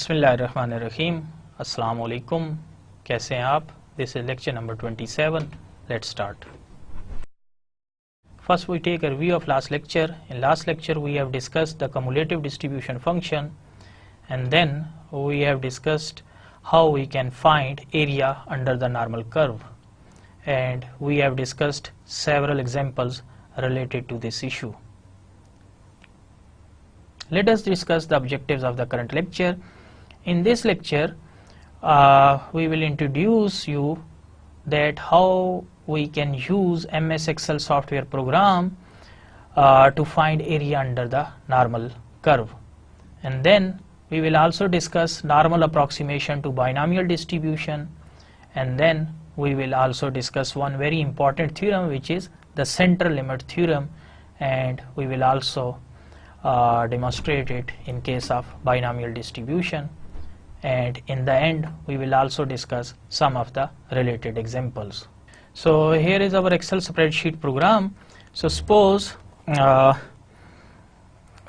बिस्मिल्लाहिर्रहमानिर्रहीम अस्सलाम वालेकुम। कैसे हैं आप? This is lecture number 27. Let's start. First we take a review of last lecture. In last lecture we have discussed the cumulative distribution function, and then we have discussed how we can find area under the normal curve, and we have discussed several examples related to this issue. Let us discuss the objectives of the current lecture. In this lecture, we will introduce you that how we can use MS Excel software program to find area under the normal curve. And then we will also discuss normal approximation to binomial distribution. And then we will also discuss one very important theorem, which is the central limit theorem. And we will also demonstrate it in case of binomial distribution, and in the end we will also discuss some of the related examples. So here is our Excel spreadsheet program. So suppose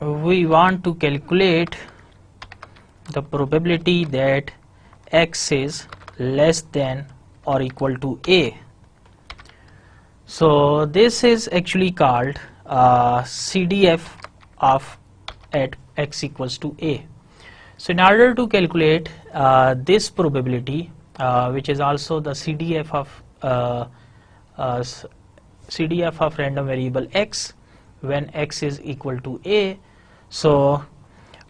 we want to calculate the probability that x is less than or equal to a. So this is actually called CDF of at x equals to a. So in order to calculate this probability, which is also the CDF of random variable x when x is equal to a, so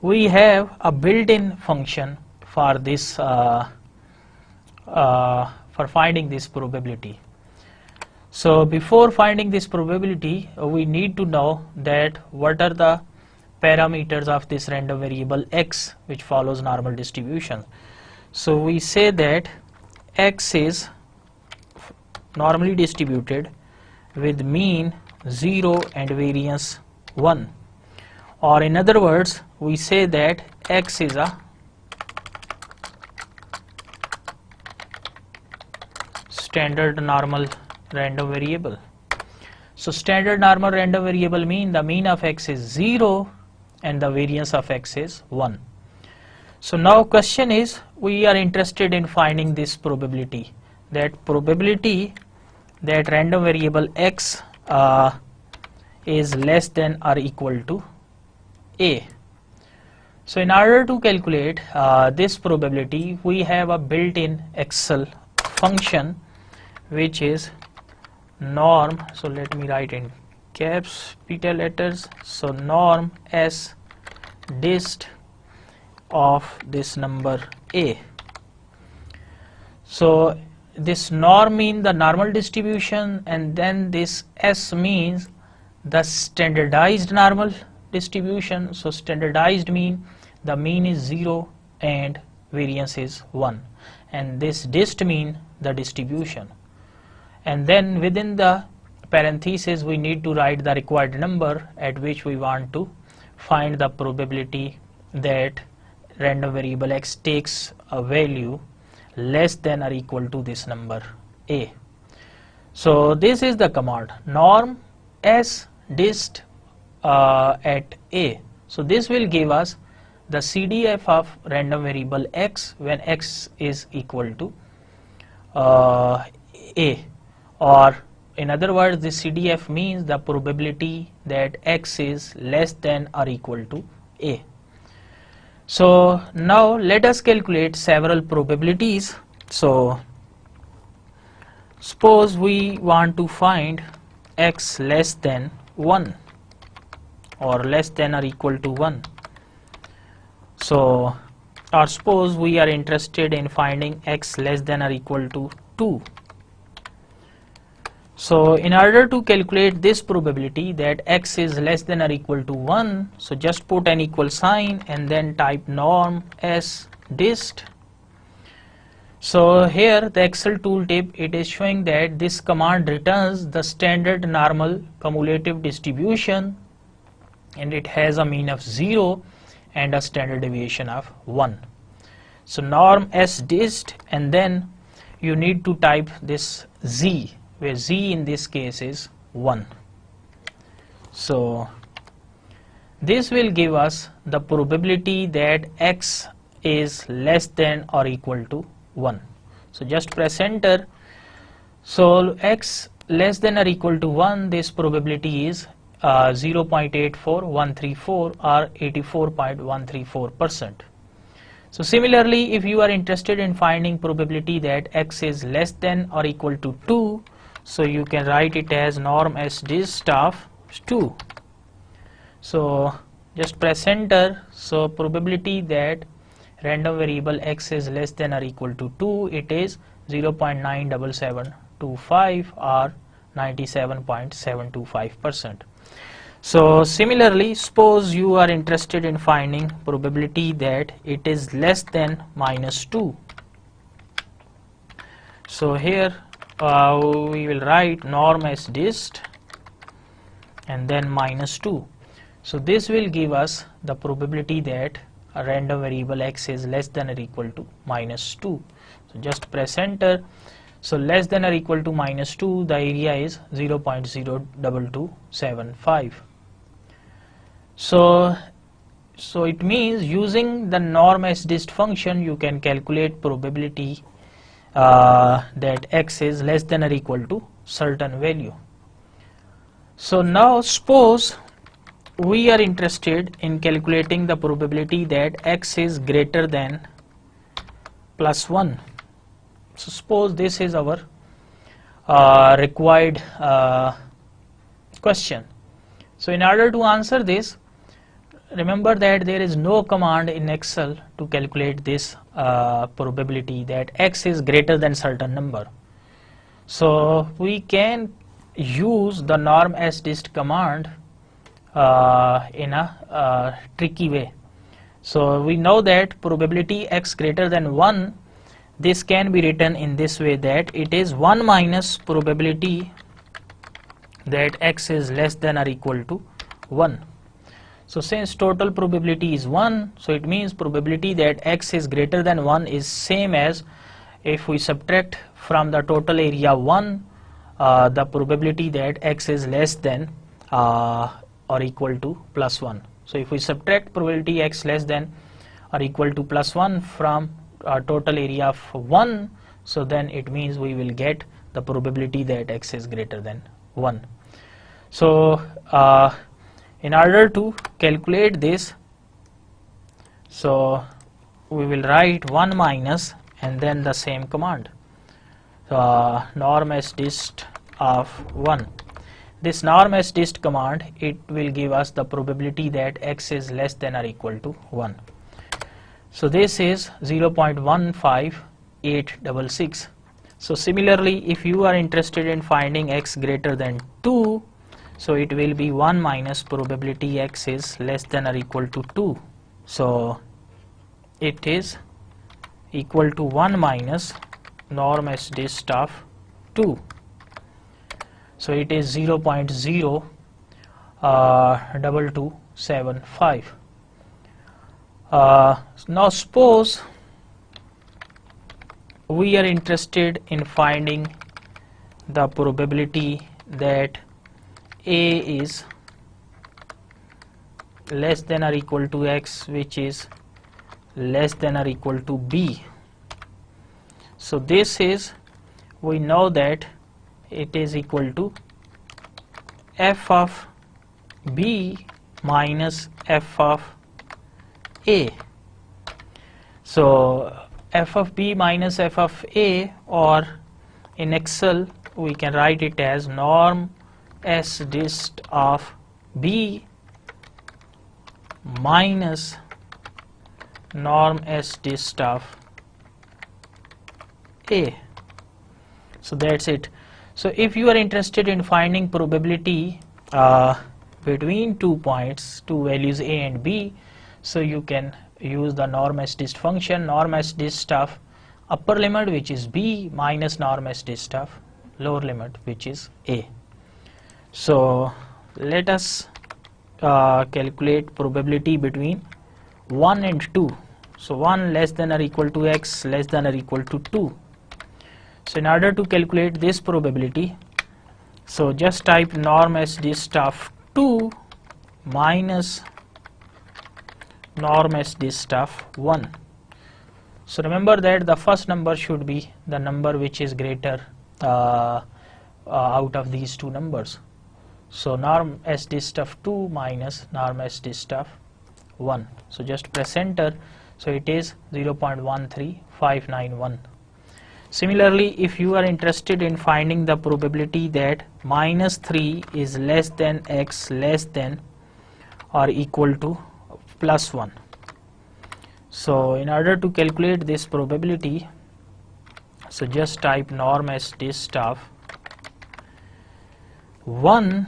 we have a built-in function for this for finding this probability. So before finding this probability, we need to know that what are the parameters of this random variable x which follows normal distribution. So we say that x is normally distributed with mean 0 and variance 1, or in other words we say that x is a standard normal random variable. So standard normal random variable mean the mean of x is 0 and the variance of x is 1. So now question is, we are interested in finding this probability that random variable x is less than or equal to a. So in order to calculate this probability, we have a built-in Excel function which is norm. So let me write in capital letters. So norm s dist of this number a. So this norm means the normal distribution, and then this s means the standardized normal distribution. So standardized mean the mean is 0 and variance is 1, and this dist mean the distribution. And then within the parenthesis we need to write the required number at which we want to find the probability that random variable x takes a value less than or equal to this number a. So this is the command norm s dist at a. So this will give us the CDF of random variable x when x is equal to a, or in other words, the CDF means the probability that x is less than or equal to a. So now let us calculate several probabilities. So suppose we want to find x less than 1 or less than or equal to 1. So, or suppose we are interested in finding x less than or equal to 2. So in order to calculate this probability that x is less than or equal to 1, so just put an equal sign and then type norm s dist. So here the Excel tooltip, it is showing that this command returns the standard normal cumulative distribution, and it has a mean of 0 and a standard deviation of 1. So norm s dist, and then you need to type this z, where z in this case is 1. So this will give us the probability that x is less than or equal to 1. So just press enter. So x less than or equal to 1, this probability is 0.84134 or 84.134%. So similarly, if you are interested in finding probability that x is less than or equal to 2, so you can write it as norm s dist of 2. So just press enter. So probability that random variable x is less than or equal to 2, it is 0.97725 or 97.725%. So similarly, suppose you are interested in finding probability that it is less than -2. So here we will write norm s dist and then -2. So this will give us the probability that a random variable x is less than or equal to -2. So just press enter. So less than or equal to -2, the area is 0.02275. So it means using the norm s dist function you can calculate probability that x is less than or equal to certain value. So now suppose we are interested in calculating the probability that x is greater than +1. So suppose this is our required question. So in order to answer this, remember that there is no command in Excel to calculate this probability that x is greater than certain number. So we can use the norm s dist command in a tricky way. So we know that probability x greater than 1, this can be written in this way, that it is 1 minus probability that x is less than or equal to 1. So since total probability is 1, so it means probability that x is greater than 1 is same as if we subtract from the total area 1 the probability that x is less than or equal to +1. So if we subtract probability x less than or equal to +1 from total area of 1, so then it means we will get the probability that x is greater than 1. So in order to calculate this, so we will write 1 minus and then the same command, norm s dist of 1. This norm s dist command, it will give us the probability that x is less than or equal to 1. So this is 0.15866. So similarly, if you are interested in finding x greater than 2, so it will be 1 minus probability x is less than or equal to 2. So it is equal to 1 minus norm s dist of 2. So it is 0.02275. Now suppose we are interested in finding the probability that a is less than or equal to x, which is less than or equal to b. So this is, we know that it is equal to f of b minus f of a. So f of b minus f of a, or in Excel we can write it as norm s dist of b minus norm s dist of a. So that's it. So if you are interested in finding probability between 2 points, 2 values a and b, so you can use the norm s dist function, norm s dist of upper limit, which is b, minus norm s dist of lower limit, which is a. So let us calculate probability between 1 and 2. So 1 less than or equal to x less than or equal to 2. So in order to calculate this probability, so just type norm s dist of 2 minus norm s dist of 1. So remember that the first number should be the number which is greater out of these two numbers. So norm s dist of 2 minus norm s dist of 1. So just press enter. So it is 0.13591. Similarly, if you are interested in finding the probability that minus 3 is less than x less than or equal to plus 1. So in order to calculate this probability, so just type norm s dist of 1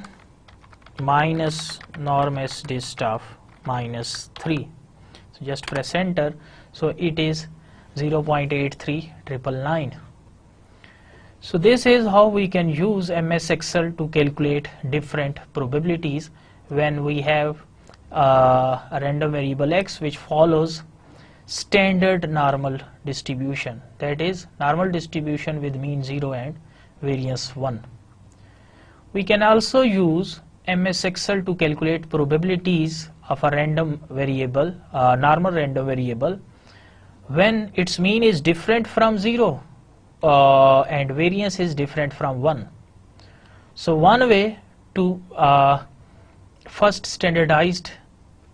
minus norm s dist of minus 3. So just press enter. So it is 0.83999. So this is how we can use MS Excel to calculate different probabilities when we have a random variable x which follows standard normal distribution, that is normal distribution with mean 0 and variance 1. We can also use MS Excel to calculate probabilities of a random variable, normal random variable, when its mean is different from 0 and variance is different from 1. So one way to first standardized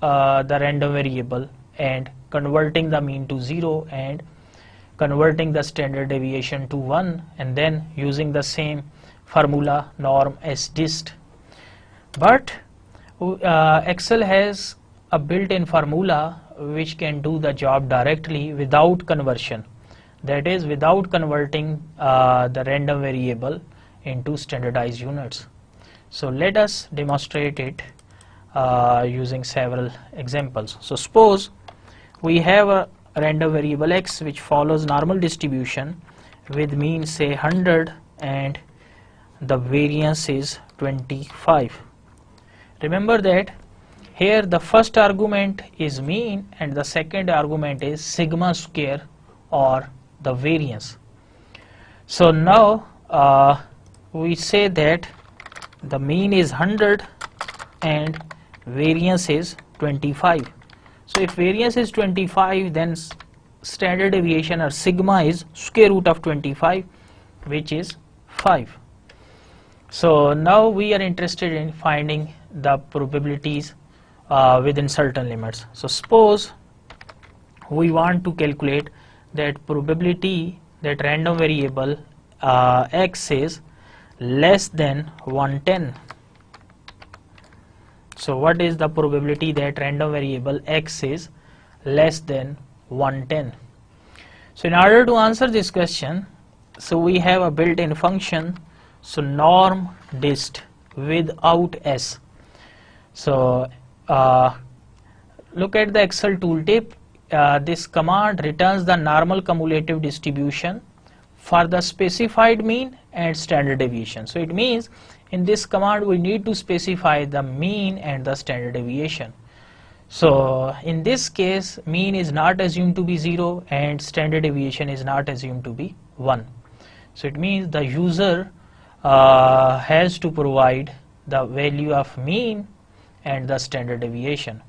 the random variable and converting the mean to 0 and converting the standard deviation to 1, and then using the same formula norm s dist. But Excel has a built-in formula which can do the job directly without conversion, that is without converting the random variable into standardized units. So let us demonstrate it using several examples. So suppose we have a random variable x which follows normal distribution with mean say 100 and the variance is 25. Remember that here the first argument is mean and the second argument is sigma square or the variance. So now we say that the mean is 100 and variance is 25. So if variance is 25, then standard deviation or sigma is square root of 25, which is 5. So now we are interested in finding the probabilities within certain limits. So suppose we want to calculate that probability that random variable x is less than 110. So what is the probability that random variable x is less than 110? So in order to answer this question, so we have a built-in function, so norm dist without s. So look at the Excel tooltip. This command returns the normal cumulative distribution for the specified mean and standard deviation. So it means in this command we need to specify the mean and the standard deviation. So in this case mean is not assumed to be 0 and standard deviation is not assumed to be 1. So it means the user has to provide the value of mean and the standard deviation.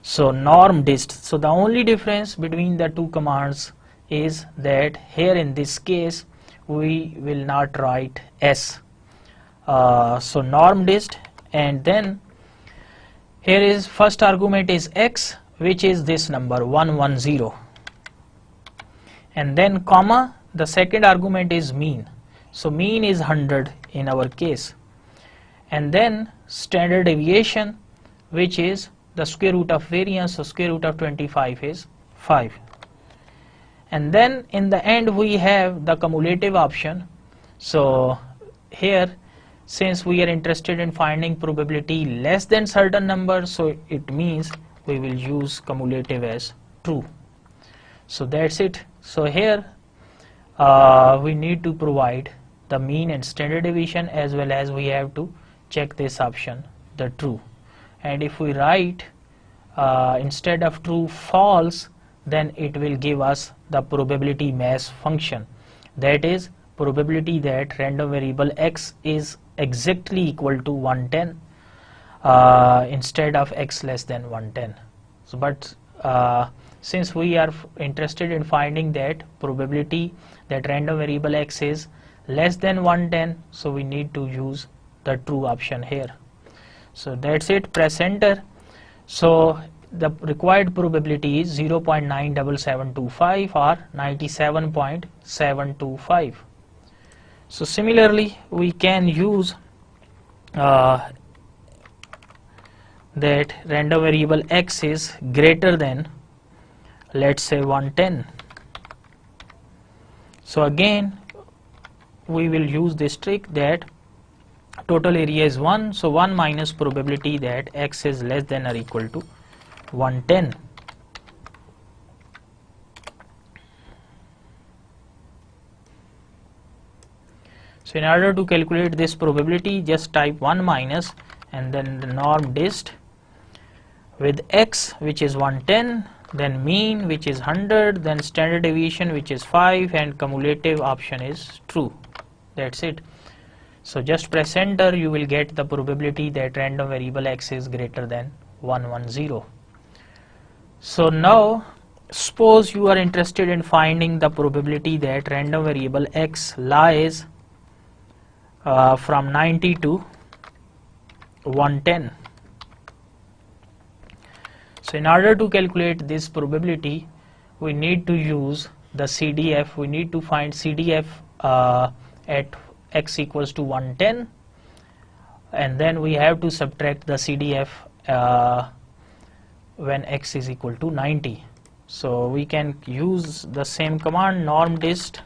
So norm dist. So the only difference between the two commands is that here in this case we will not write s. So norm dist, and then here is first argument is x, which is this number 110, and then comma the second argument is mean. So mean is 100 in our case, and then standard deviation, which is the square root of variance, so square root of 25 is 5. And then in the end we have the cumulative option. So here, since we are interested in finding probability less than certain number, so it means we will use cumulative as true. So that's it. So here we need to provide the mean and standard deviation, as well as we have to check this option, the true. And if we write instead of true false, then it will give us the probability mass function, that is probability that random variable x is exactly equal to 110 instead of x less than 110. So but since we are interested in finding that probability that random variable x is less than 110, so we need to use the true option here. So that's it, press enter. So the required probability is 0.97725 or 97.725. So similarly we can use that random variable x is greater than, let's say, 110. So again we will use this trick that total area is 1, so 1 minus probability that x is less than or equal to 110. So in order to calculate this probability, just type 1 minus and then the norm dist with x, which is 110, then mean, which is 100, then standard deviation, which is 5, and cumulative option is true. That's it. So just press enter, you will get the probability that random variable x is greater than 110. So now suppose you are interested in finding the probability that random variable x lies from 90 to 110. So in order to calculate this probability, we need to use the CDF. We need to find CDF at x equals to 110, and then we have to subtract the CDF when x is equal to 90. So we can use the same command, norm dist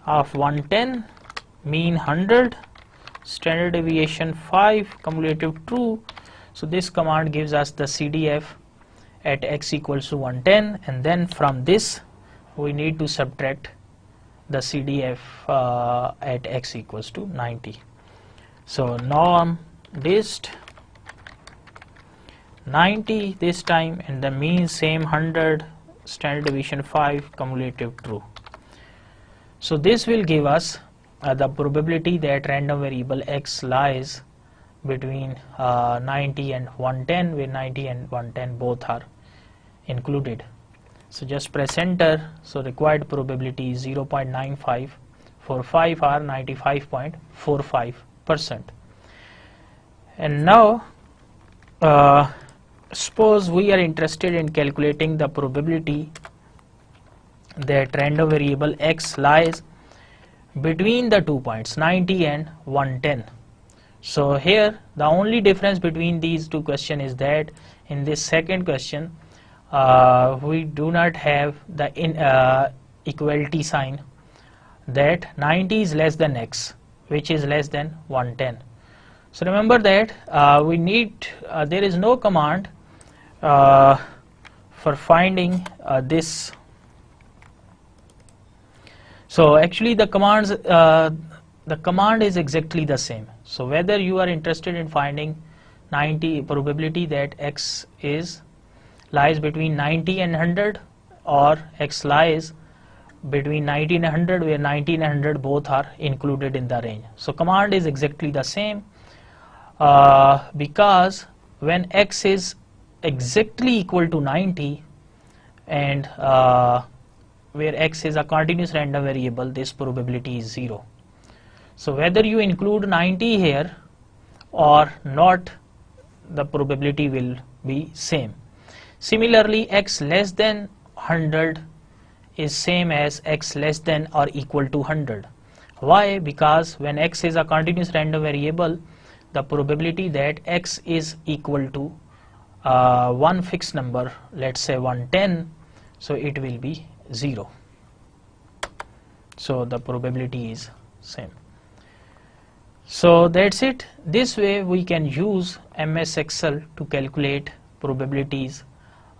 of 110, mean 100, standard deviation 5, cumulative true. So this command gives us the CDF at x equals to 110, and then from this we need to subtract the CDF at x equals to 90. So norm dist 90 this time, and the mean same 100, standard deviation 5, cumulative true. So this will give us the probability that random variable x lies between 90 and 110, where 90 and 110 both are included. So just press enter. So required probability is 0.9545 or 95.45%. And now suppose we are interested in calculating the probability that random variable x lies between the 2 points 90 and 110. So here the only difference between these two questions is that in this second question we do not have the equality sign, that 90 is less than x, which is less than 110. So remember that we need there is no command for finding this. So actually the commands the command is exactly the same. So whether you are interested in finding 90 probability that x lies between 90 and 100, or x lies between 90 and 100, where 90 and 100 both are included in the range. So command is exactly the same because when x is exactly equal to 90 and where x is a continuous random variable, this probability is 0. So whether you include 90 here or not, the probability will be same. Similarly, x less than 100 is same as x less than or equal to 100. Why? Because when x is a continuous random variable, the probability that x is equal to one fixed number, let's say 110, so it will be 0. So the probability is same. So that's it. This way we can use MS Excel to calculate probabilities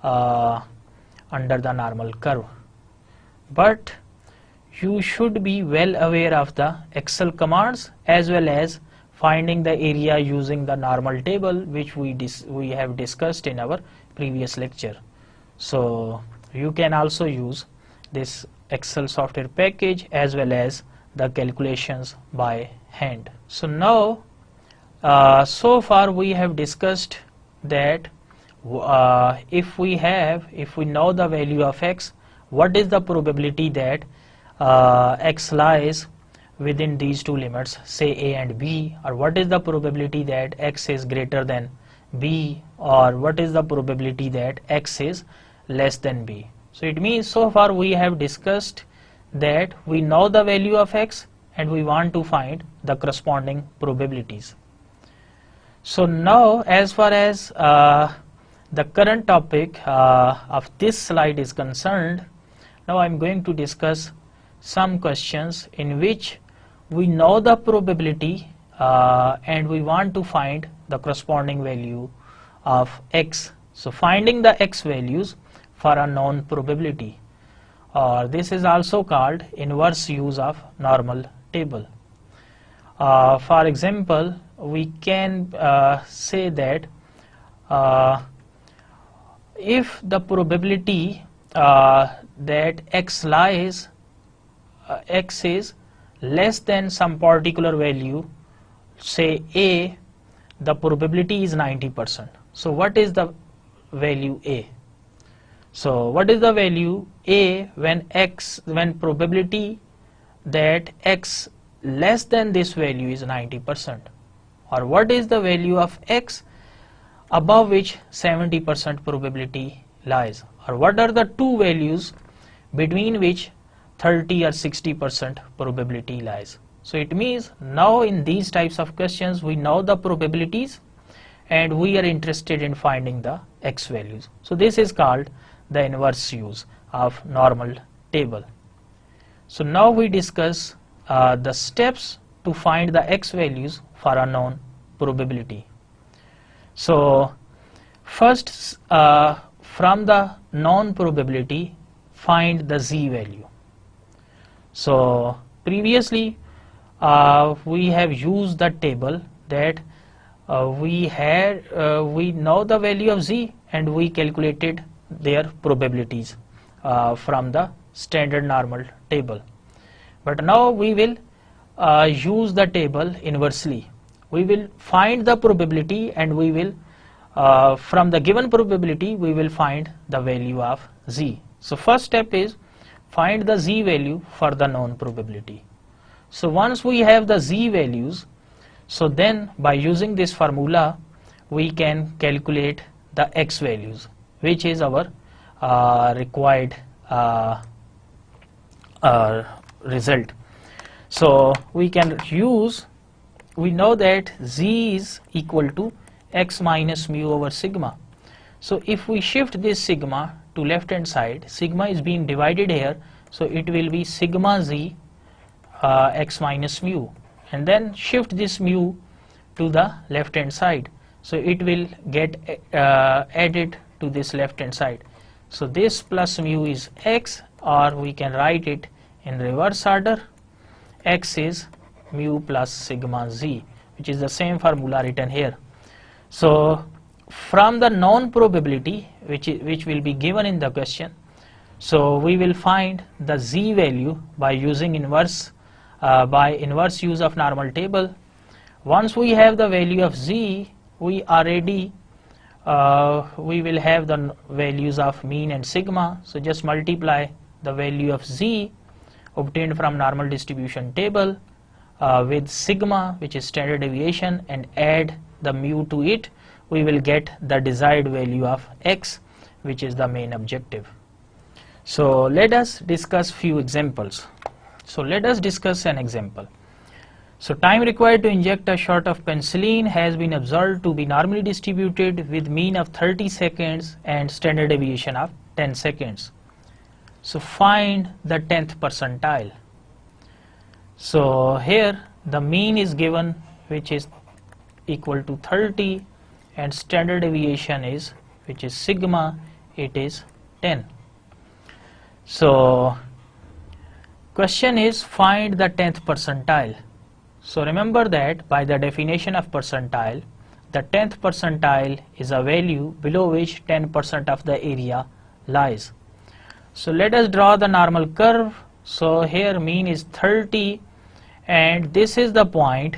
under the normal curve. But you should be well aware of the Excel commands as well as finding the area using the normal table, which we have discussed in our previous lecture. So you can also use this Excel software package as well as the calculations by hand. So now so far we have discussed that if we know the value of x, what is the probability that x lies within these two limits, say a and b, or what is the probability that x is greater than b, or what is the probability that x is less than b. So it means so far we have discussed that we know the value of x and we want to find the corresponding probabilities. So now as far as the current topic of this slide is concerned, now I am going to discuss some questions in which we know the probability and we want to find the corresponding value of x. So finding the x values for a known probability, or this is also called inverse use of normal table. For example, we can say that if the probability that x is less than some particular value, say a, the probability is 90%. So what is the value a? So what is the value a when probability that x less than this value is 90%, or what is the value of x above which 70% probability lies, or what are the two values between which 30 or 60% probability lies. So it means now in these types of questions we know the probabilities and we are interested in finding the x values. So this is called the inverse use of normal table. So now we discuss the steps to find the x values for a known probability. So first, from the known probability, find the z value. So previously we have used the table that we know the value of z and we calculated their probabilities from the standard normal table. But now we will use the table inversely. We will find the probability and we will from the given probability we will find the value of z. So first step is find the z value for the known probability. So once we have the z values, so then by using this formula we can calculate the x values, which is our required result. So we can use, we know that z is equal to x minus mu over sigma. So if we shift this sigma to left hand side, sigma is being divided here, so it will be sigma z x minus mu, and then shift this mu to the left hand side, so it will get added to this left hand side. So this plus mu is x, or we can write it in reverse order, x is mu plus sigma z, which is the same formula written here. So from the known probability which will be given in the question, so we will find the z value by using inverse use of normal table. Once we have the value of z, we will have the values of mean and sigma. So just multiply the value of z obtained from normal distribution table with sigma, which is standard deviation, and add the mu to it. We will get the desired value of x, which is the main objective. So let us discuss few examples. So let us discuss an example. So time required to inject a shot of penicillin has been observed to be normally distributed with mean of 30 seconds and standard deviation of 10 seconds. So find the 10th percentile. So here the mean is given, which is equal to 30, and standard deviation is, which is sigma, it is 10. So question is find the 10th percentile. So remember that by the definition of percentile, the 10th percentile is a value below which 10% of the area lies. So let us draw the normal curve. So here mean is 30 and this is the point,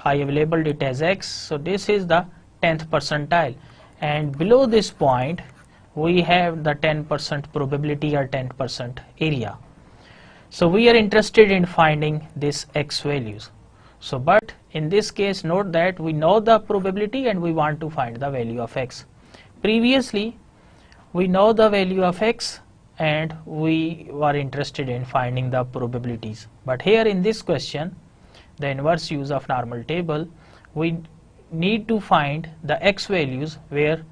I have labeled it as x, so this is the 10th percentile, and below this point we have the 10% probability or 10% area. So we are interested in finding this x values. So but in this case note that we know the probability and we want to find the value of x. Previously we know the value of x and we were interested in finding the probabilities, but here in this question, the inverse use of normal table, we need to find the x values where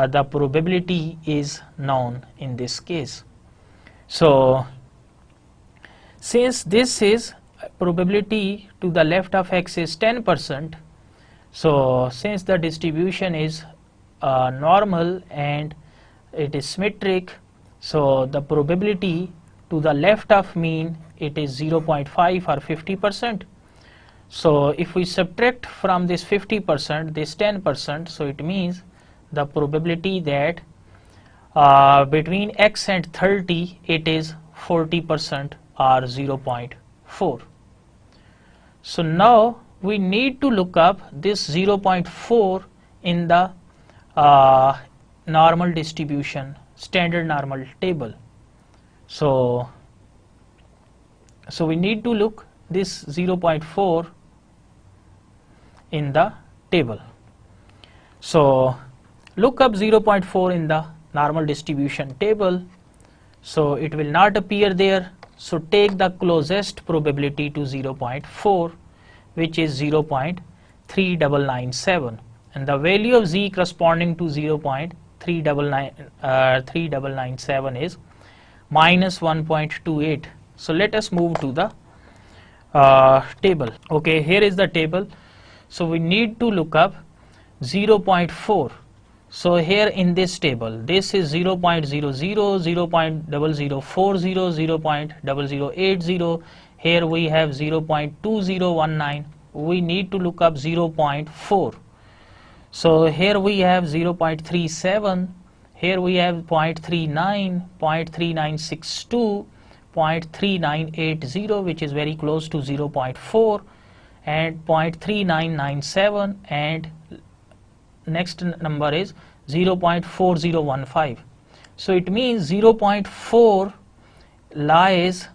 the probability is known in this case. So since this is probability to the left of x is 10%, so since the distribution is normal and it is symmetric, so the probability to the left of mean it is 0.5 or 50%. So if we subtract from this 50% this 10%, so it means the probability that between x and 30 it is 40% or 0.4. So now we need to look up this 0.4 in the normal distribution standard normal table. So we need to look this 0.4 in the table. So look up 0.4 in the normal distribution table. So it will not appear there. So take the closest probability to 0.4, which is 0.3997, and the value of z corresponding to 0.3997 is minus 1.28. So let us move to the table. Okay, here is the table. So we need to look up 0.4. So here in this table, this is 0.00, 0.0040, 0.0080. Here we have 0.2019. We need to look up 0.4. So here we have 0.37. Here we have 0.39, 0.3962, 0.3980, which is very close to 0.4, and 0.3997, and next number is 0.4015. So it means 0.4 lies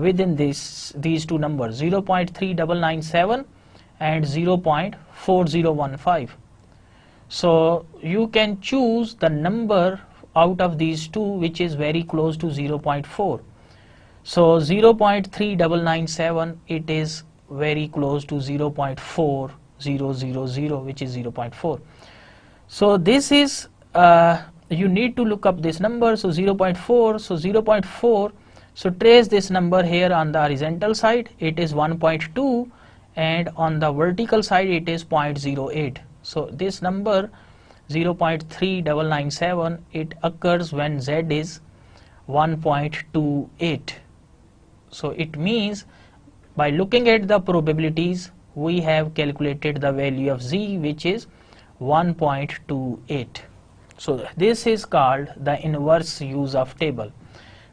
within these two numbers, 0.3997 and 0.4015. So you can choose the number out of these two which is very close to 0.4. So 0.3997, it is very close to 0.4000, which is 0.4. So this is you need to look up this number. So 0.4, so 0.4, so trace this number here on the horizontal side, it is 1.2, and on the vertical side it is 0.08. So this number 0.3997, it occurs when z is 1.28. So it means by looking at the probabilities we have calculated the value of z, which is 1.28. So this is called the inverse use of table,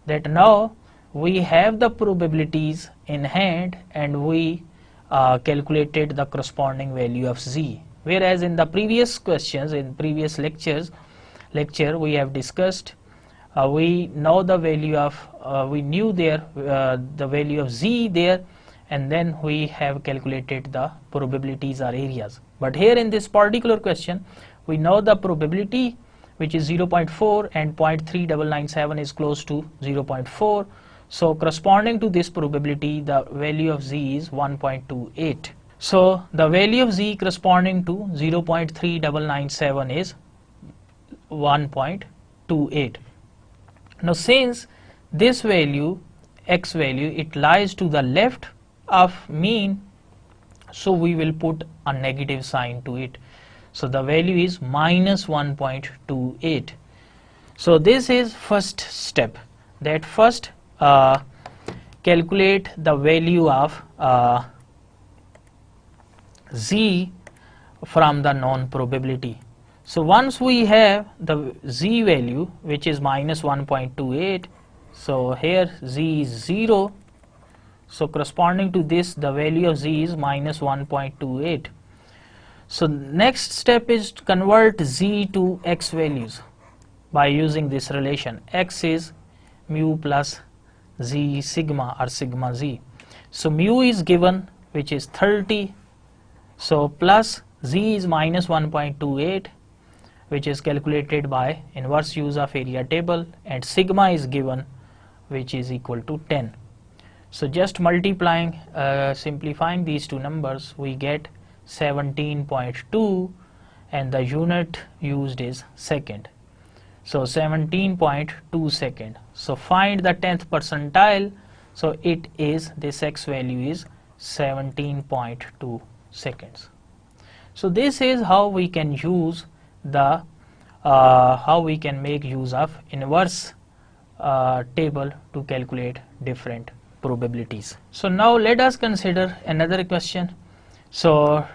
that now we have the probabilities in hand and we calculated the corresponding value of z. Whereas in the previous questions, in previous lecture we have discussed, we know the value of we knew there the value of z there, and then we have calculated the probabilities or areas. But here in this particular question we know the probability, which is 0.4, and 0.3997 is close to 0.4. So corresponding to this probability the value of z is 1.28. So the value of z corresponding to 0.3997 is 1.28. Now since this value, x value, it lies to the left of mean, so we will put a negative sign to it. So the value is minus 1.28. So this is first step, that first calculate the value of z from the known probability. So once we have the z value, which is minus 1.28, so here z is 0, so corresponding to this the value of z is minus 1.28. So next step is to convert z to x values by using this relation. X is mu plus z sigma or sigma z. So mu is given, which is 30. So plus z is minus 1.28, which is calculated by inverse use of area table, and sigma is given, which is equal to 10. So just multiplying, simplifying these two numbers, we get 17.2, and the unit used is second. So 17.2 second. So find the 10th percentile. So it is, this x value is 17.2 seconds. So this is how we can use the how we can make use of inverse table to calculate different probabilities. So now let us consider another question. So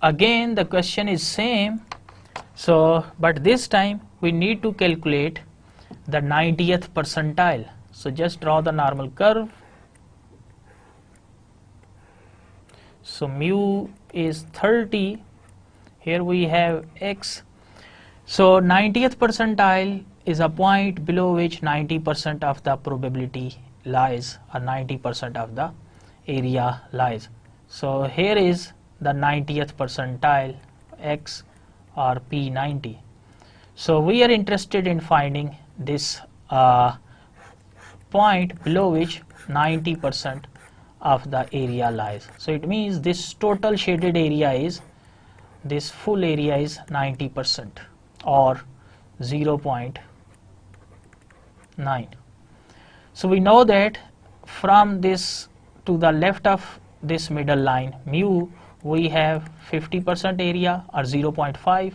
again the question is same, so but this time we need to calculate the 90th percentile. So just draw the normal curve. So mu is 30, here we have x. So 90th percentile is a point below which 90% of the probability lies, or 90% of the area lies. So here is the 90th percentile, x or P90. So we are interested in finding this point below which 90% of the area lies. So it means this total shaded area is, this full area is 90% or 0.9. So we know that from this to the left of this middle line mu, we have 50% area or 0.5.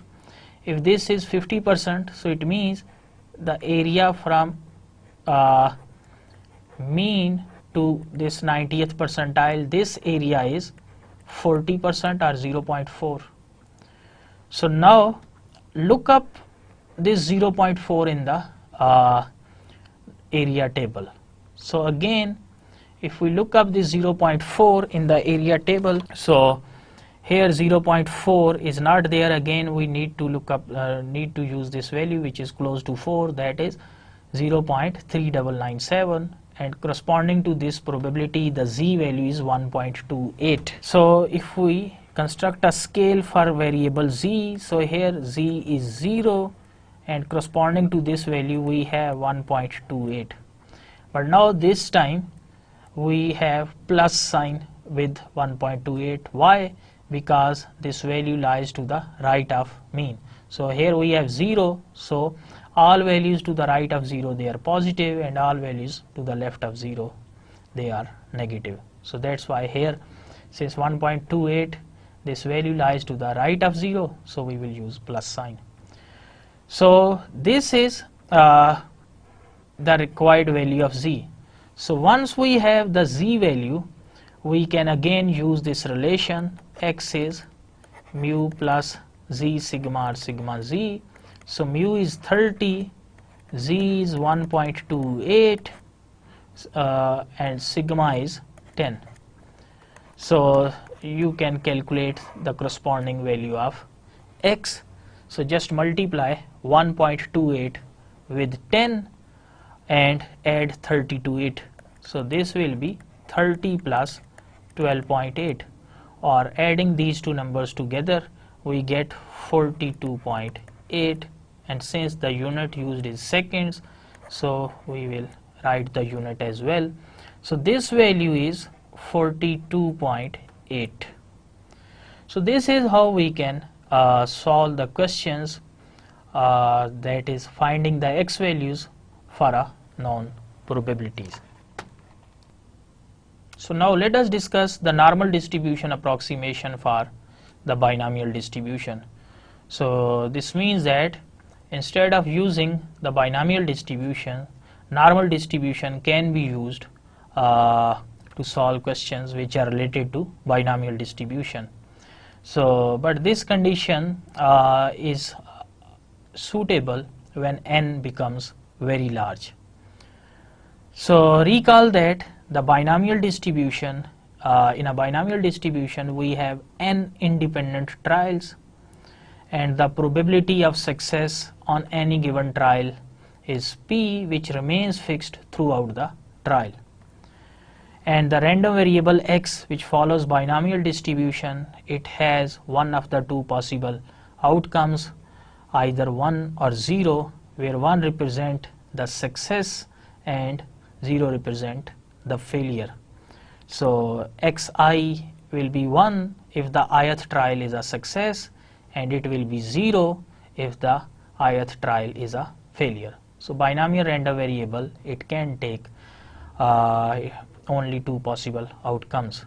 If this is 50%, so it means the area from mean to this 90th percentile, this area is 40% or 0.4. So now look up this 0.4 in the area table. So again, if we look up this 0.4 in the area table, so here 0.4 is not there. Again we need to look up, need to use this value which is close to 4, that is 0.3997, and corresponding to this probability the z value is 1.28. So if we construct a scale for variable z, so here z is 0, and corresponding to this value we have 1.28. But now this time we have plus sign with 1.28. Why? Because this value lies to the right of mean. So here we have 0, so all values to the right of 0 they are positive, and all values to the left of 0 they are negative. So that's why here, since 1.28 this value lies to the right of 0, so we will use plus sign. So this is the required value of z. So once we have the z value, we can again use this relation. X is mu plus z sigma or sigma z. So mu is 30, z is 1.28, and sigma is 10. So you can calculate the corresponding value of x. So just multiply 1.28 with 10 and add 30 to it. So this will be 30 plus 12.8, or adding these two numbers together we get 42.8, and since the unit used is seconds, so we will write the unit as well. So this value is 42.8. So this is how we can solve the questions, that is finding the x values for a known probabilities. So now let us discuss the normal distribution approximation for the binomial distribution. So this means that instead of using the binomial distribution, normal distribution can be used to solve questions which are related to binomial distribution. So but this condition is suitable when n becomes very large. So recall that the binomial distribution in a binomial distribution we have n independent trials, and the probability of success on any given trial is p, which remains fixed throughout the trial. And the random variable x, which follows binomial distribution, it has one of the two possible outcomes, either 1 or 0, where 1 represent the success and 0 represent the failure. So xi will be 1 if the ith trial is a success, and it will be 0 if the ith trial is a failure. So binomial random variable, it can take only two possible outcomes.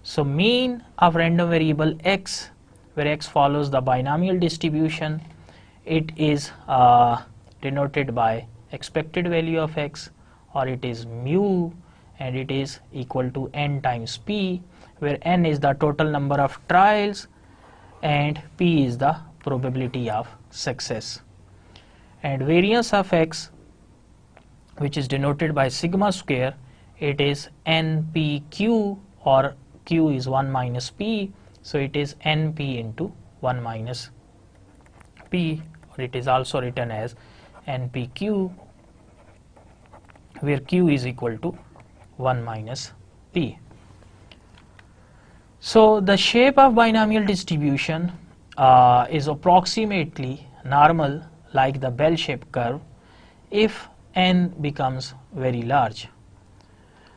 So mean of random variable x, where x follows the binomial distribution, it is denoted by expected value of x, or it is mu, and it is equal to n times p, where n is the total number of trials and p is the probability of success. And variance of x, which is denoted by sigma square, it is npq, or q is 1 minus p, so it is np into 1 minus p, or it is also written as npq, where q is equal to 1 minus p. So the shape of binomial distribution is approximately normal, like the bell-shaped curve, if n becomes very large.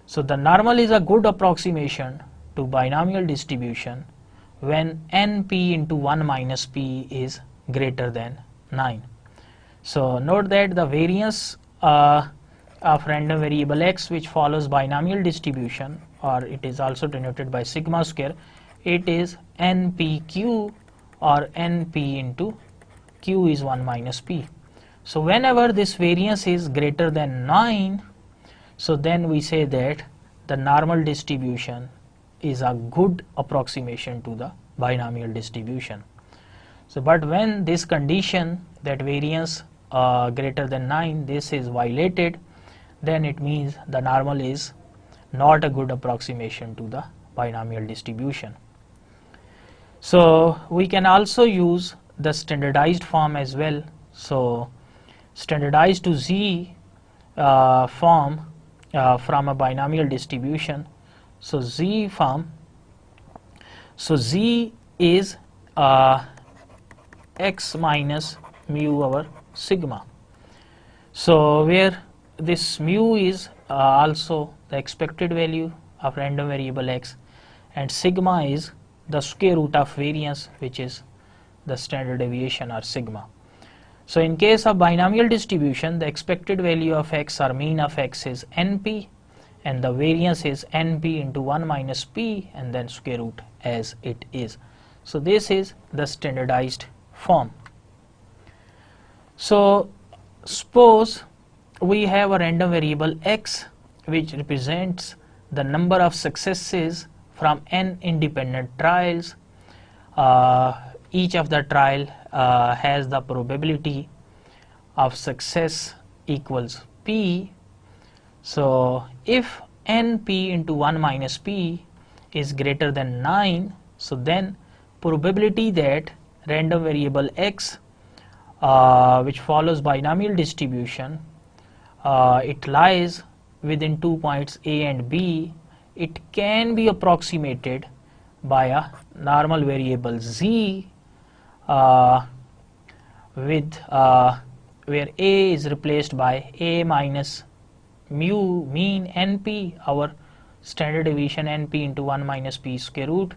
So the normal is a good approximation to binomial distribution when np into 1 minus p is greater than 9. So note that the variance of random variable x, which follows binomial distribution, or it is also denoted by sigma square, it is npq, or np into q is 1 minus p. So whenever this variance is greater than 9, so then we say that the normal distribution is a good approximation to the binomial distribution. So but when this condition, that variance greater than 9, this is violated, then it means the normal is not a good approximation to the binomial distribution. So we can also use the standardized form as well. So standardized to z form from a binomial distribution. So z form, so z is x minus mu over sigma. So where this mu is also the expected value of random variable x, and sigma is the square root of variance, which is the standard deviation, or sigma. So in case of binomial distribution, the expected value of x, or mean of x, is np, and the variance is np into 1 minus p, and then square root as it is. So this is the standardized form. So suppose we have a random variable x, which represents the number of successes from n independent trials. Each of the trial has the probability of success equals p. So if np into 1 minus p is greater than 9, so then probability that random variable x, which follows binomial distribution, it lies within 2 points a and b, it can be approximated by a normal variable z, with where a is replaced by a minus mu, mean, np, our standard deviation, np into 1 minus p square root,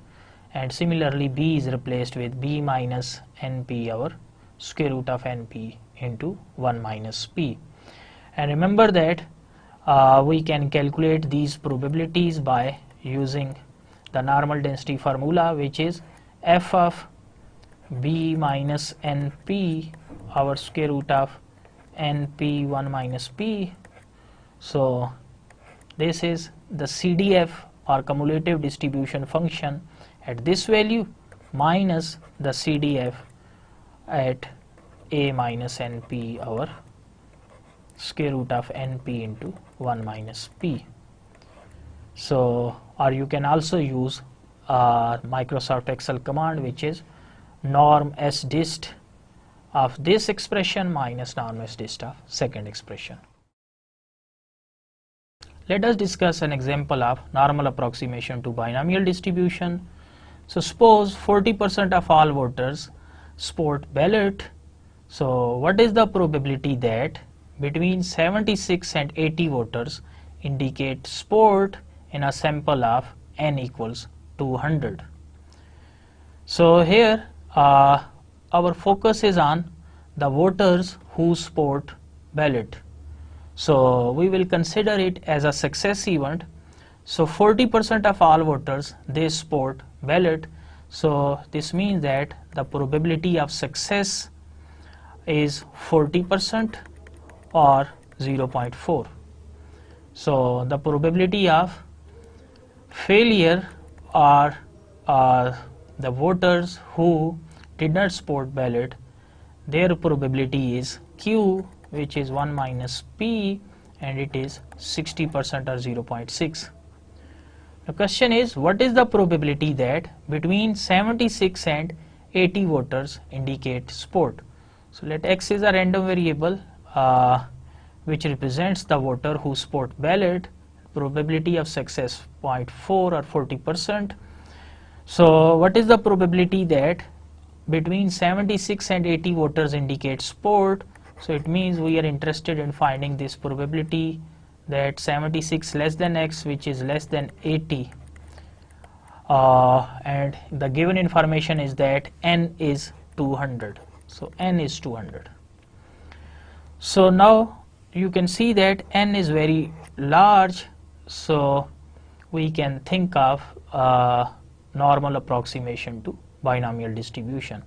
and similarly b is replaced with b minus np, our square root of np into 1 minus p. And remember that we can calculate these probabilities by using the normal density formula, which is f of b minus np, our square root of np 1 minus p. So this is the CDF, or cumulative distribution function, at this value minus the CDF at a minus np, our square root of np into 1 minus p. So, or you can also use Microsoft Excel command, which is norm sdist of this expression minus norm sdist of second expression. Let us discuss an example of normal approximation to binomial distribution. So suppose 40% of all voters support ballot. So what is the probability that between 76 and 80 voters indicate support in a sample of n equals 200? So here our focus is on the voters who support ballot. So we will consider it as a success event. So 40% of all voters, they support ballot. So this means that the probability of success is 40% or 0.4. So the probability of failure or the voters who did not support ballot, their probability is Q, which is 1 minus P, and it is 60% or 0.6. The question is, what is the probability that between 76 and 80 voters indicate support? So let X is a random variable which represents the voter who support ballot. Probability of success 0.4 or 40%. So what is the probability that between 76 and 80 voters indicate support? So it means we are interested in finding this probability that 76 less than X, which is less than 80, and the given information is that N is 200. So N is 200. So now you can see that N is very large, so we can think of normal approximation to binomial distribution.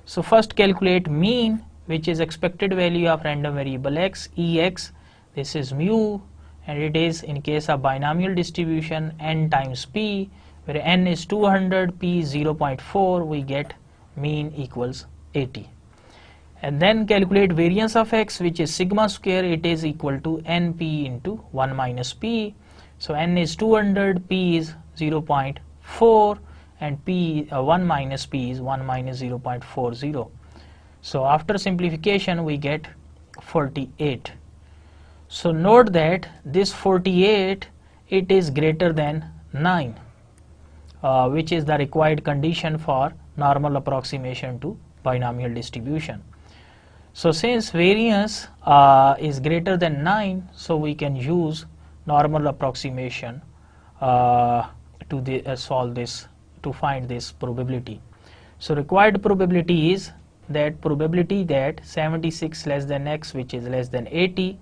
So first calculate mean, which is expected value of random variable X, Ex. This is mu, and it is, in case of binomial distribution, N times P, where N is 200, P is 0.4, we get mean equals 80. And then calculate variance of X, which is sigma square. It is equal to NP into 1 minus P. So N is 200, P is 0.4, and P 1 minus P is 1 minus 0.40. So after simplification we get 48. So note that this 48, it is greater than 9, which is the required condition for normal approximation to binomial distribution. So since variance is greater than 9, so we can use normal approximation to solve this, to find this probability. So required probability is that probability that 76 less than X, which is less than 80.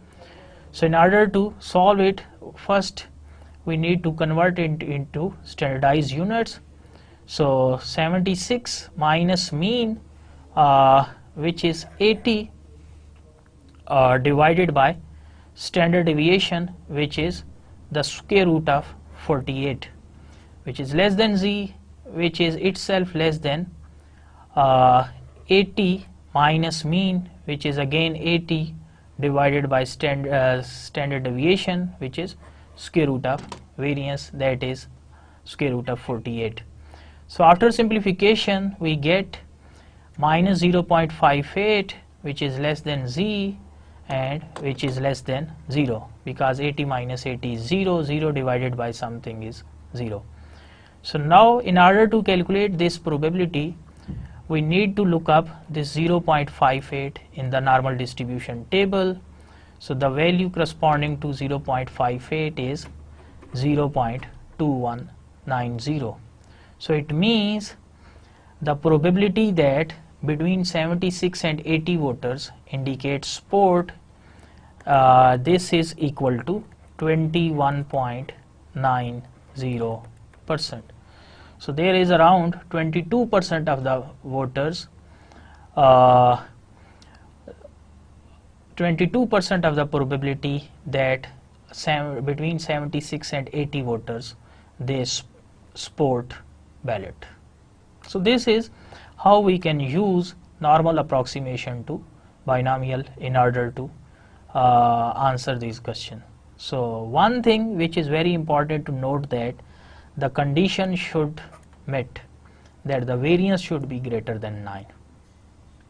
So in order to solve it, first we need to convert it into standardized units. So 76 minus mean, which is 80, divided by standard deviation, which is the square root of 48, which is less than Z, which is itself less than 80 minus mean, which is again 80, divided by standard deviation, which is square root of variance, that is square root of 48. So after simplification we get minus 0.58, which is less than Z, and which is less than 0, because 80 minus 80 is 0, 0 divided by something is 0. So now in order to calculate this probability, we need to look up this 0.58 in the normal distribution table. So the value corresponding to 0.58 is 0.2190. So it means the probability that between 76 and 80 voters indicate support, this is equal to 21.90%. So there is around 22% of the voters, 22% of the probability that between 76 and 80 voters, they support ballot. So this is how we can use normal approximation to binomial in order to answer these questions. So one thing which is very important to note, that the condition should met, that the variance should be greater than 9.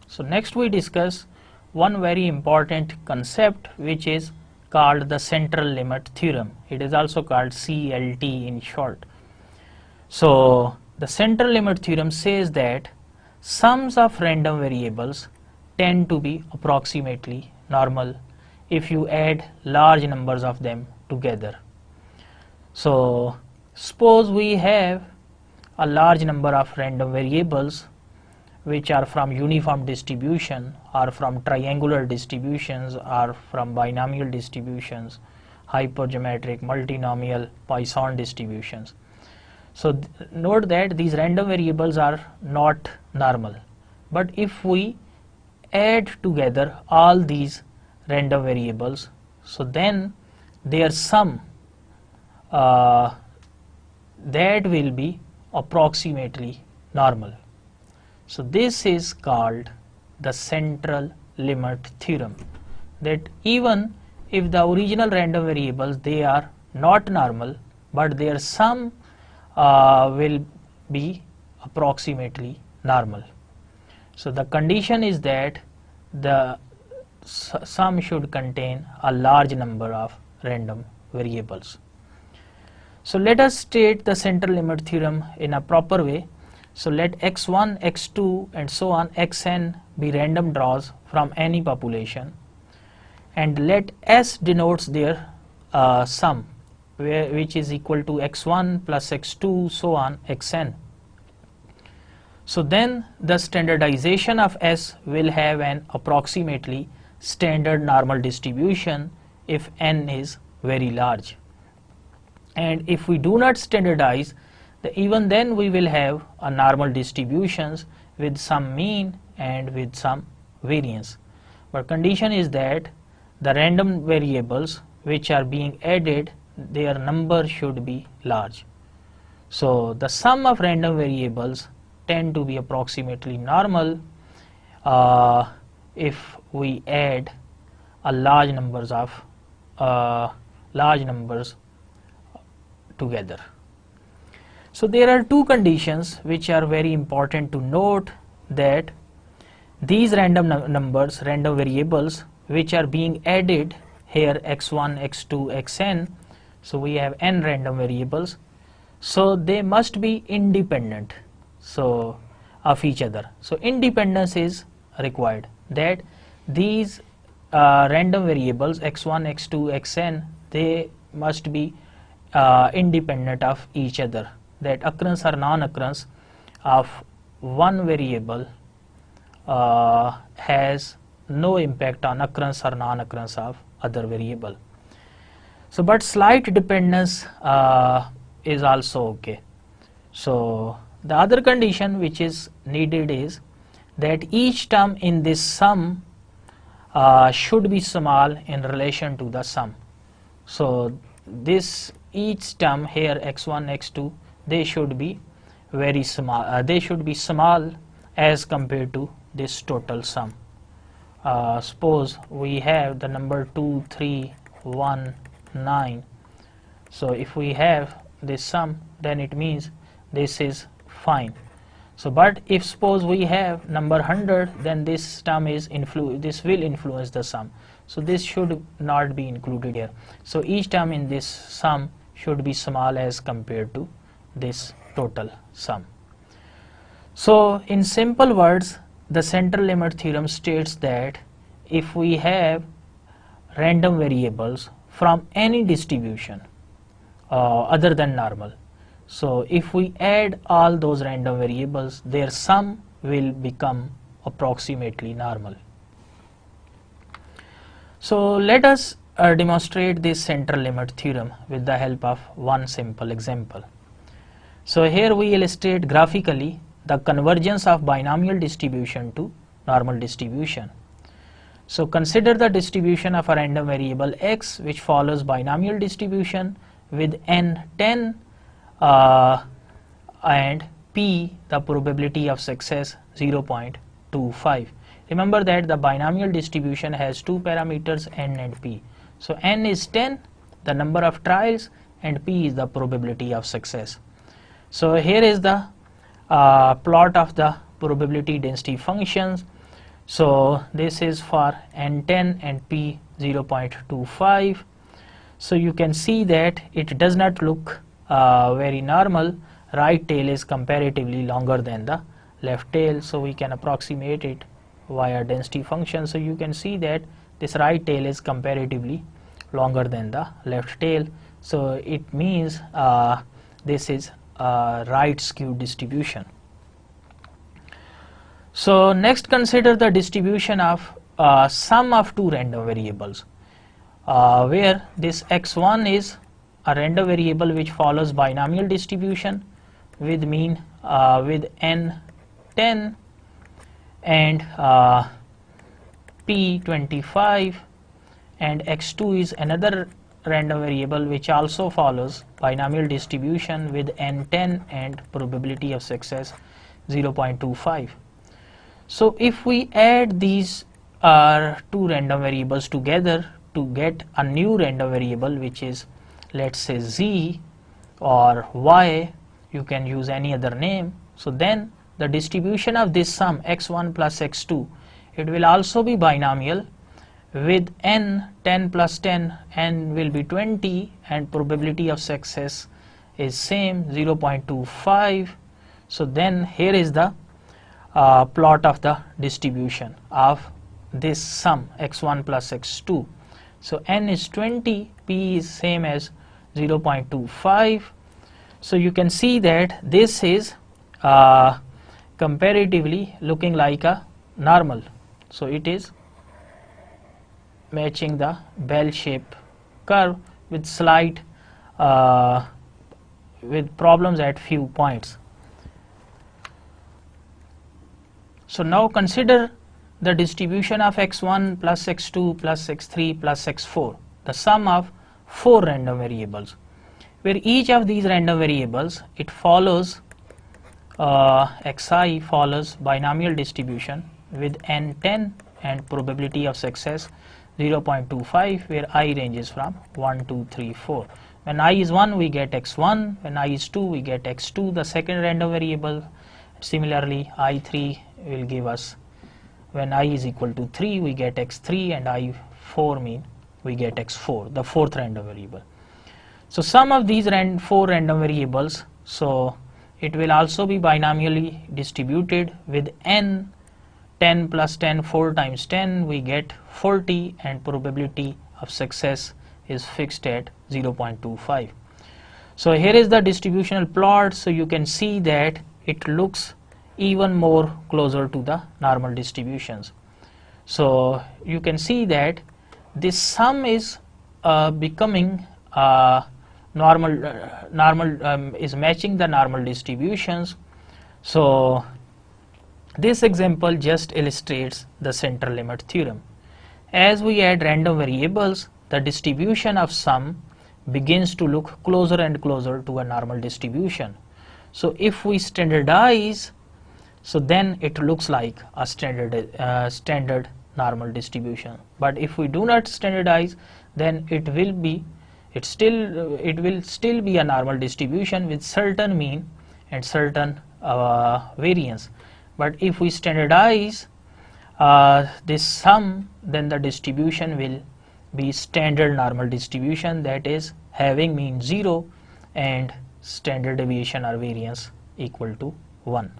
So next we discuss one very important concept which is called the central limit theorem. It is also called CLT in short. So the central limit theorem says that sums of random variables tend to be approximately normal if you add large numbers of them together. So suppose we have a large number of random variables which are from uniform distribution, or from triangular distributions, or from binomial distributions, hypergeometric, multinomial, Poisson distributions. So note that these random variables are not normal, but if we add together all these random variables, so then their sum that will be approximately normal. So this is called the central limit theorem, that even if the original random variables, they are not normal, but their sum will be approximately normal. So the condition is that the sum should contain a large number of random variables. So let us state the central limit theorem in a proper way. So let x1, x2 and so on xn be random draws from any population, and let S denotes their sum, which is equal to x1 plus x2 so on xn. So then the standardization of S will have an approximately standard normal distribution if n is very large, and if we do not standardize, even then we will have a normal distributions with some mean and with some variance. But condition is that the random variables which are being added, their number should be large. So the sum of random variables tend to be approximately normal if we add a large numbers together. So there are two conditions which are very important to note, that these random numbers, random variables which are being added here, x1, x2, xn, so we have n random variables, so they must be independent of each other. So independence is required, that these random variables x1, x2, xn, they must be independent of each other, that occurrence or non-occurrence of one variable has no impact on occurrence or non-occurrence of other variable. So but slight dependence is also okay. So the other condition which is needed is that each term in this sum should be small in relation to the sum. So this each term here x1, x2, they should be very small, they should be small as compared to this total sum. Suppose we have the number 2, 3, 1, 9. So if we have this sum, then it means this is fine. So but if suppose we have number 100, then this term is this will influence the sum. So this should not be included here. So each term in this sum should be small as compared to this total sum. So in simple words, the central limit theorem states that if we have random variables from any distribution other than normal, so if we add all those random variables, their sum will become approximately normal. So let us demonstrate this central limit theorem with the help of one simple example. So here we illustrate graphically the convergence of binomial distribution to normal distribution. So consider the distribution of a random variable x which follows binomial distribution with n 10 and p, the probability of success 0.25. Remember that the binomial distribution has two parameters n and p. So n is 10 the number of trials, and P is the probability of success. So here is the plot of the probability density functions. So this is for N10 and P 0.25. So you can see that it does not look very normal. Right tail is comparatively longer than the left tail, so we can approximate it via density function. So you can see that this right tail is comparatively longer than the left tail, so it means this is a right skewed distribution. So next, consider the distribution of sum of two random variables, where this x1 is a random variable which follows binomial distribution with mean with n10 and p25, and x2 is another random variable which also follows binomial distribution with n10 and probability of success 0.25. So if we add these two random variables together to get a new random variable, which is, let's say, z or y, you can use any other name, so then the distribution of this sum x1 plus x2, it will also be binomial with n 10 plus 10, n will be 20, and probability of success is same 0.25. So then here is the plot of the distribution of this sum x1 plus x2. So n is 20, p is same as 0.25. So you can see that this is comparatively looking like a normal. So it is matching the bell-shaped curve with slight with problems at few points. So now consider the distribution of x1 plus x2 plus x3 plus x4, the sum of four random variables, where each of these random variables, it follows xi follows binomial distribution with n10 and probability of success 0.25, where I ranges from 1, 2, 3, 4. When I is 1, we get x1, when I is 2, we get x2, the second random variable. Similarly, I3 will give us, when I is equal to 3, we get x3, and I4 mean we get x4, the fourth random variable. So sum of these four random variables, so it will also be binomially distributed with n 10 plus 10, 4 times 10, we get 40, and probability of success is fixed at 0.25. So here is the distributional plot. So you can see that it looks even more closer to the normal distributions. So you can see that this sum is becoming is matching the normal distributions. So this example just illustrates the central limit theorem. As we add random variables, the distribution of sum begins to look closer and closer to a normal distribution. So if we standardize, so then it looks like a standard normal distribution. But if we do not standardize, then it will still be a normal distribution with certain mean and certain variance. But if we standardize this sum, then the distribution will be standard normal distribution, that is having mean 0 and standard deviation or variance equal to 1.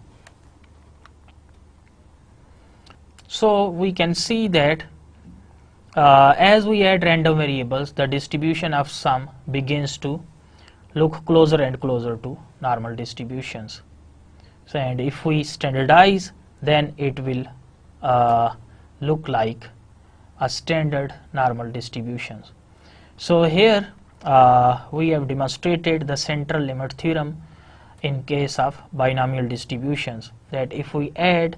So we can see that as we add random variables, the distribution of sum begins to look closer and closer to normal distributions. So, and if we standardize, then it will look like a standard normal distributions. So here we have demonstrated the central limit theorem in case of binomial distributions, that if we add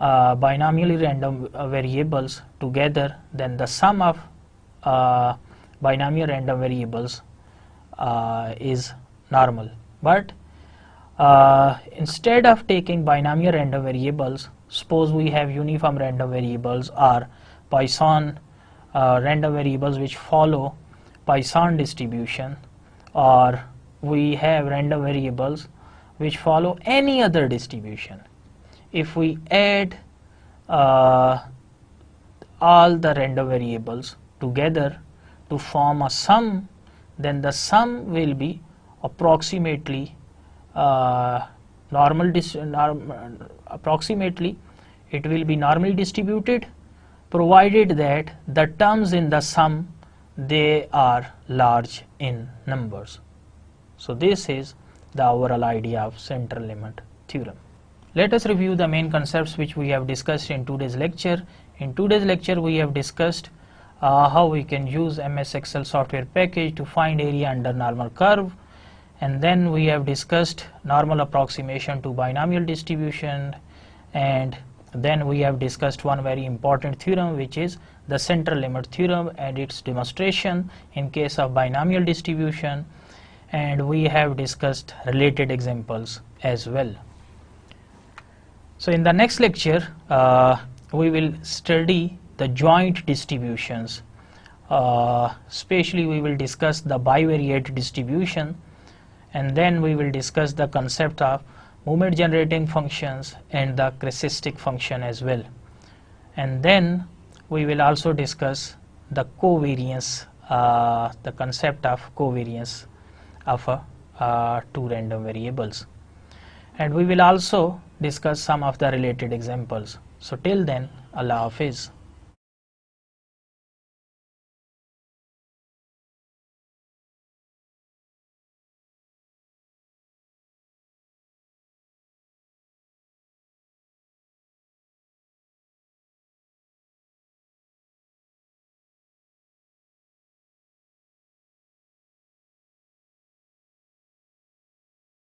binomially random variables together, then the sum of binomial random variables is normal. But instead of taking binomial random variables, suppose we have uniform random variables or Poisson random variables which follow Poisson distribution, or we have random variables which follow any other distribution. If we add all the random variables together to form a sum, then the sum will be approximately approximately it will be normally distributed, provided that the terms in the sum, they are large in numbers. So this is the overall idea of central limit theorem. Let us review the main concepts which we have discussed in today's lecture. In today's lecture we have discussed how we can use MS Excel software package to find area under normal curve, and then we have discussed normal approximation to binomial distribution, and then we have discussed one very important theorem, which is the central limit theorem and its demonstration in case of binomial distribution, and we have discussed related examples as well. So in the next lecture we will study the joint distributions, especially we will discuss the bivariate distribution, and then we will discuss the concept of movement generating functions and the chrasistic function as well. And then we will also discuss the covariance, the concept of covariance of two random variables, and we will also discuss some of the related examples. So till then, Allah Hafiz.